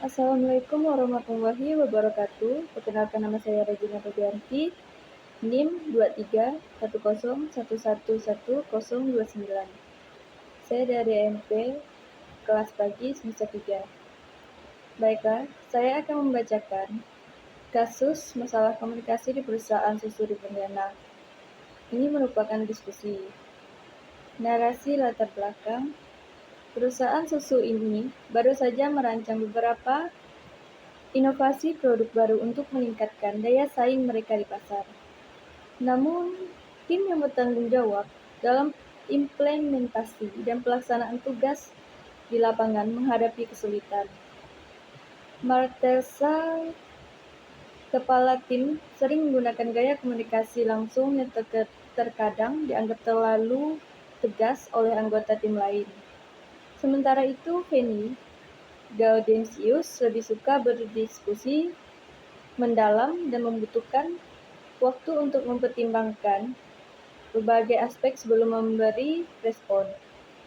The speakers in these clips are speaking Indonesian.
Assalamualaikum warahmatullahi wabarakatuh. Perkenalkan nama saya Regina Febianti, NIM 2310111129. Saya dari MP kelas pagi semester 3. Baiklah, saya akan membacakan kasus masalah komunikasi di perusahaan susu di Pontianak. Ini merupakan diskusi. Narasi latar belakang. Perusahaan susu ini baru saja merancang beberapa inovasi produk baru untuk meningkatkan daya saing mereka di pasar. Namun, tim yang bertanggung jawab dalam implementasi dan pelaksanaan tugas di lapangan menghadapi kesulitan. Martelsa, kepala tim, sering menggunakan gaya komunikasi langsung yang terkadang dianggap terlalu tegas oleh anggota tim lain. Sementara itu, Fanny Gaudensius lebih suka berdiskusi mendalam dan membutuhkan waktu untuk mempertimbangkan berbagai aspek sebelum memberi respon,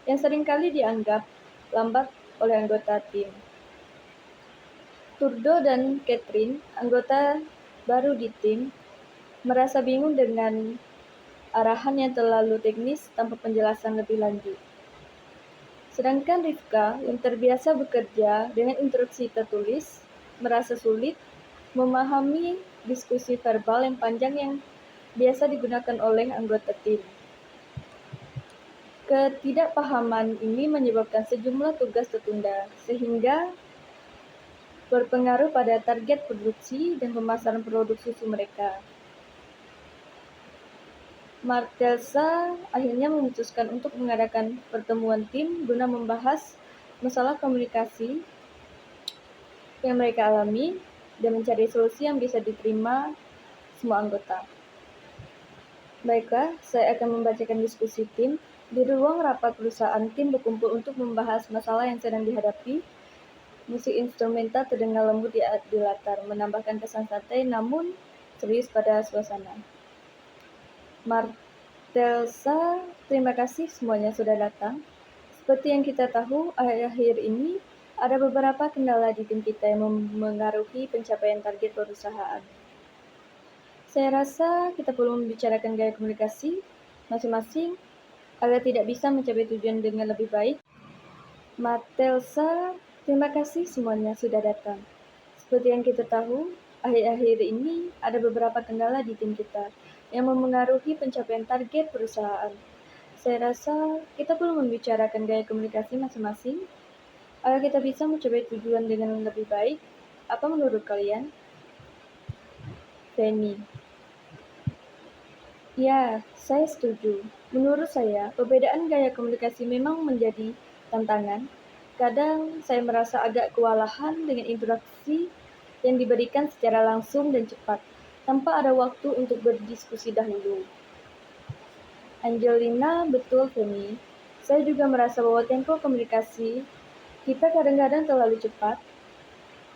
yang seringkali dianggap lambat oleh anggota tim. Turdo dan Catherine, anggota baru di tim, merasa bingung dengan arahan yang terlalu teknis tanpa penjelasan lebih lanjut. Sedangkan Rivka, yang terbiasa bekerja dengan instruksi tertulis, merasa sulit memahami diskusi verbal yang panjang yang biasa digunakan oleh anggota tim. Ketidakpahaman ini menyebabkan sejumlah tugas tertunda, sehingga berpengaruh pada target produksi dan pemasaran produk susu mereka. Martelsa akhirnya memutuskan untuk mengadakan pertemuan tim guna membahas masalah komunikasi yang mereka alami dan mencari solusi yang bisa diterima semua anggota. Baiklah, saya akan membacakan diskusi tim. Di ruang rapat perusahaan, tim berkumpul untuk membahas masalah yang sedang dihadapi. Musik instrumental terdengar lembut di latar, menambahkan kesan santai namun serius pada suasana. Martelsa, terima kasih semuanya sudah datang. Seperti yang kita tahu, akhir-akhir ini ada beberapa kendala di tim kita yang memengaruhi pencapaian target perusahaan. Saya rasa kita perlu membicarakan gaya komunikasi masing-masing agar tidak bisa mencapai tujuan dengan lebih baik. Martelsa, terima kasih semuanya sudah datang. Seperti yang kita tahu, akhir-akhir ini ada beberapa kendala di tim kita yang memengaruhi pencapaian target perusahaan. Saya rasa kita perlu membicarakan gaya komunikasi masing-masing agar kita bisa mencapai tujuan dengan lebih baik. Apa menurut kalian? Fanny. Ya, saya setuju. Menurut saya, perbedaan gaya komunikasi memang menjadi tantangan. Kadang saya merasa agak kewalahan dengan interaksi yang diberikan secara langsung dan cepat, tanpa ada waktu untuk berdiskusi dahulu. Angelina, betul Femi. Saya juga merasa bahwa tempo komunikasi kita kadang-kadang terlalu cepat.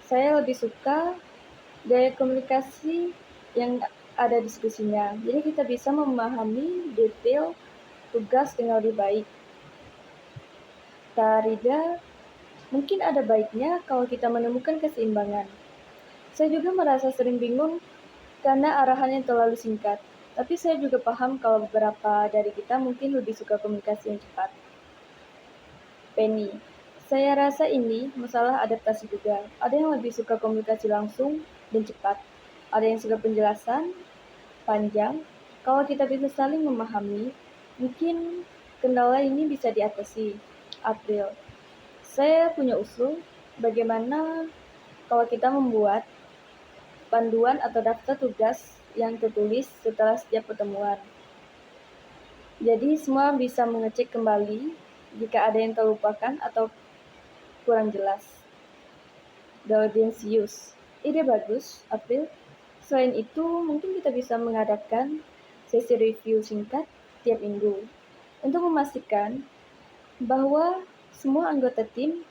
Saya lebih suka gaya komunikasi yang ada diskusinya. Jadi kita bisa memahami detail tugas dengan lebih baik. Tarida, mungkin ada baiknya kalau kita menemukan keseimbangan. Saya juga merasa sering bingung karena arahannya terlalu singkat. Tapi saya juga paham kalau beberapa dari kita mungkin lebih suka komunikasi yang cepat. Penny, saya rasa ini masalah adaptasi juga. Ada yang lebih suka komunikasi langsung dan cepat. Ada yang suka penjelasan panjang. Kalau kita bisa saling memahami, mungkin kendala ini bisa diatasi. April, saya punya usul. Bagaimana kalau kita membuat panduan atau daftar tugas yang tertulis setelah setiap pertemuan. Jadi semua bisa mengecek kembali jika ada yang terlupakan atau kurang jelas. Gaudensius, ide bagus, April. Selain itu, mungkin kita bisa mengadakan sesi review singkat tiap minggu untuk memastikan bahwa semua anggota tim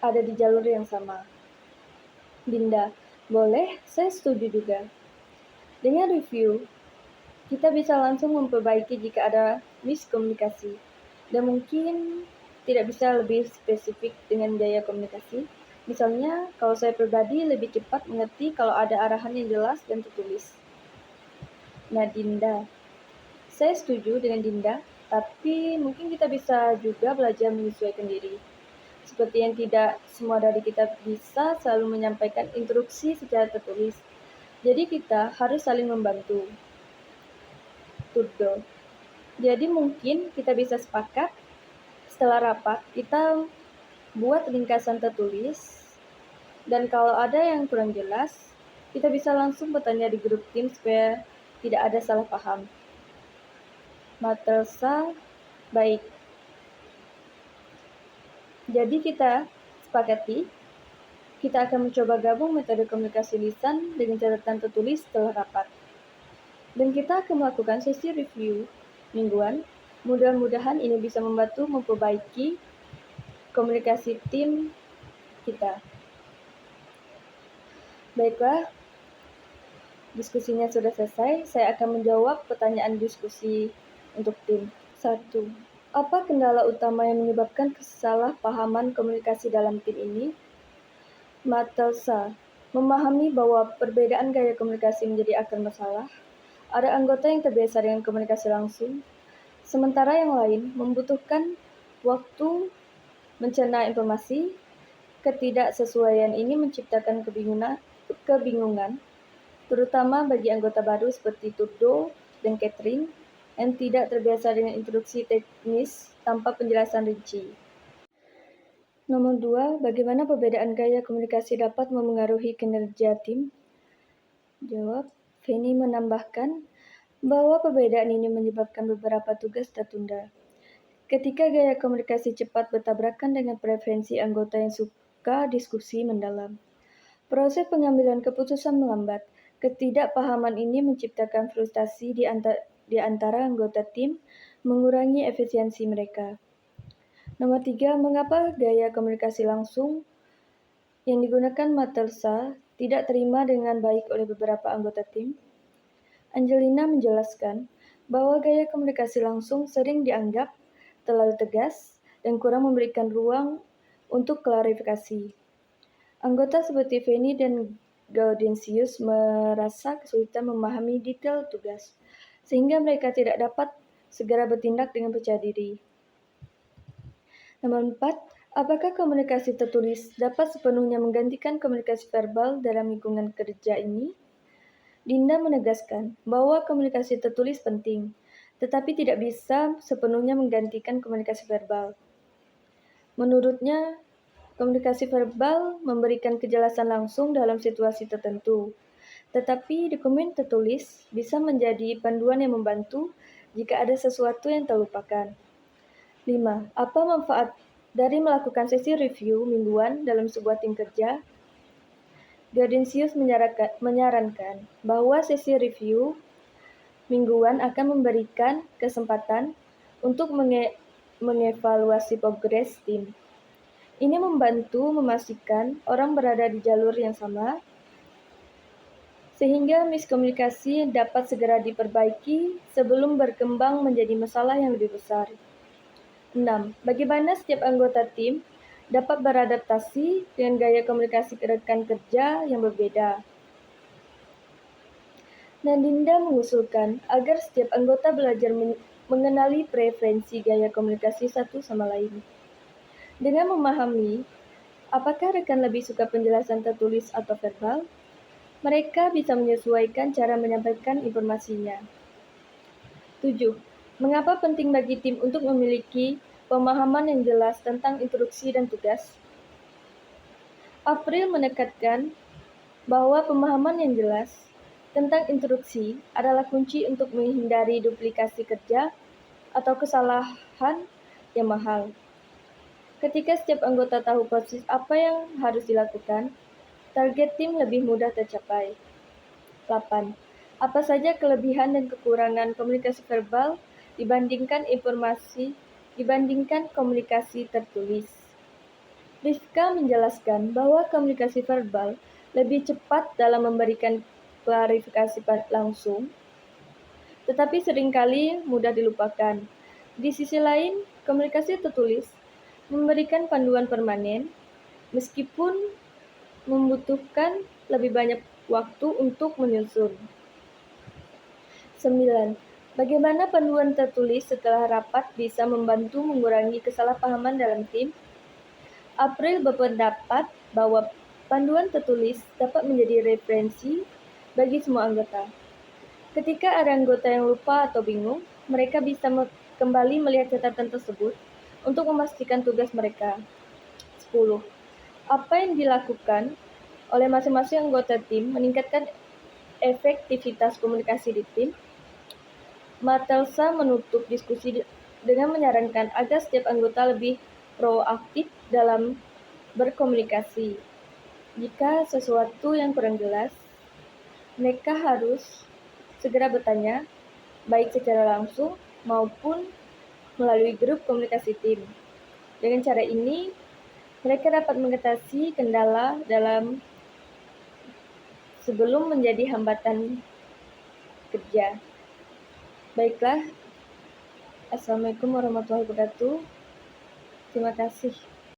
ada di jalur yang sama. Dinda, boleh, saya setuju juga. Dengan review, kita bisa langsung memperbaiki jika ada miskomunikasi, dan mungkin tidak bisa lebih spesifik dengan gaya komunikasi. Misalnya, kalau saya pribadi lebih cepat mengerti kalau ada arahan yang jelas dan tertulis. Nah, Dinda, saya setuju dengan Dinda, tapi mungkin kita bisa juga belajar menyesuaikan diri. Seperti yang tidak semua dari kita bisa selalu menyampaikan instruksi secara tertulis. Jadi kita harus saling membantu. Tuddo. Jadi mungkin kita bisa sepakat setelah rapat kita buat ringkasan tertulis, dan kalau ada yang kurang jelas, kita bisa langsung bertanya di grup tim supaya tidak ada salah paham. Matersa, baik. Jadi kita sepakati, kita akan mencoba gabung metode komunikasi lisan dengan catatan tertulis setelah rapat. Dan kita akan melakukan sesi review mingguan. Mudah-mudahan ini bisa membantu memperbaiki komunikasi tim kita. Baiklah, diskusinya sudah selesai. Saya akan menjawab pertanyaan diskusi untuk tim. 1. Apa kendala utama yang menyebabkan kesalahpahaman komunikasi dalam tim ini? Matelsa, memahami bahwa perbedaan gaya komunikasi menjadi akar masalah. Ada anggota yang terbiasa dengan komunikasi langsung, sementara yang lain membutuhkan waktu mencerna informasi. Ketidaksesuaian ini menciptakan kebingungan, terutama bagi anggota baru seperti Tuddo dan Catherine yang tidak terbiasa dengan instruksi teknis tanpa penjelasan rinci. Nomor 2, bagaimana perbedaan gaya komunikasi dapat memengaruhi kinerja tim? Jawab, Feni menambahkan bahwa perbedaan ini menyebabkan beberapa tugas tertunda. Ketika gaya komunikasi cepat bertabrakan dengan preferensi anggota yang suka diskusi mendalam, proses pengambilan keputusan melambat. Ketidakpahaman ini menciptakan frustasi di antara anggota tim, mengurangi efisiensi mereka. Nomor 3, mengapa gaya komunikasi langsung yang digunakan Matersa tidak terima dengan baik oleh beberapa anggota tim? Angelina menjelaskan bahwa gaya komunikasi langsung sering dianggap terlalu tegas dan kurang memberikan ruang untuk klarifikasi. Anggota seperti Feni dan Gaudentius merasa kesulitan memahami detail tugas, sehingga mereka tidak dapat segera bertindak dengan percaya diri. Nomor 4, apakah komunikasi tertulis dapat sepenuhnya menggantikan komunikasi verbal dalam lingkungan kerja ini? Dinda menegaskan bahwa komunikasi tertulis penting, tetapi tidak bisa sepenuhnya menggantikan komunikasi verbal. Menurutnya, komunikasi verbal memberikan kejelasan langsung dalam situasi tertentu, tetapi dokumen tertulis bisa menjadi panduan yang membantu jika ada sesuatu yang terlupakan. 5. Apa manfaat dari melakukan sesi review mingguan dalam sebuah tim kerja? Gaudentius menyarankan bahwa sesi review mingguan akan memberikan kesempatan untuk mengevaluasi progres tim. Ini membantu memastikan orang berada di jalur yang sama, sehingga miskomunikasi dapat segera diperbaiki sebelum berkembang menjadi masalah yang lebih besar. 6. Bagaimana setiap anggota tim dapat beradaptasi dengan gaya komunikasi rekan kerja yang berbeda? Nandinda mengusulkan agar setiap anggota belajar mengenali preferensi gaya komunikasi satu sama lain. Dengan memahami apakah rekan lebih suka penjelasan tertulis atau verbal, mereka bisa menyesuaikan cara menyampaikan informasinya. 7. Mengapa penting bagi tim untuk memiliki pemahaman yang jelas tentang instruksi dan tugas? April menekankan bahwa pemahaman yang jelas tentang instruksi adalah kunci untuk menghindari duplikasi kerja atau kesalahan yang mahal. Ketika setiap anggota tahu persis apa yang harus dilakukan, target tim lebih mudah tercapai. 8. Apa saja kelebihan dan kekurangan komunikasi verbal dibandingkan komunikasi tertulis? Rizka menjelaskan bahwa komunikasi verbal lebih cepat dalam memberikan klarifikasi langsung, tetapi seringkali mudah dilupakan. Di sisi lain, komunikasi tertulis memberikan panduan permanen meskipun membutuhkan lebih banyak waktu untuk menyusun. 9. Bagaimana panduan tertulis setelah rapat bisa membantu mengurangi kesalahpahaman dalam tim? April berpendapat bahwa panduan tertulis dapat menjadi referensi bagi semua anggota. Ketika ada anggota yang lupa atau bingung, mereka bisa kembali melihat catatan tersebut untuk memastikan tugas mereka. 10. Apa yang dilakukan oleh masing-masing anggota tim meningkatkan efektivitas komunikasi di tim? Matelsa menutup diskusi dengan menyarankan agar setiap anggota lebih proaktif dalam berkomunikasi. Jika sesuatu yang kurang jelas, mereka harus segera bertanya, baik secara langsung maupun melalui grup komunikasi tim. Dengan cara ini, mereka dapat mengatasi kendala dalam sebelum menjadi hambatan kerja. Baiklah, Assalamualaikum warahmatullahi wabarakatuh. Terima kasih.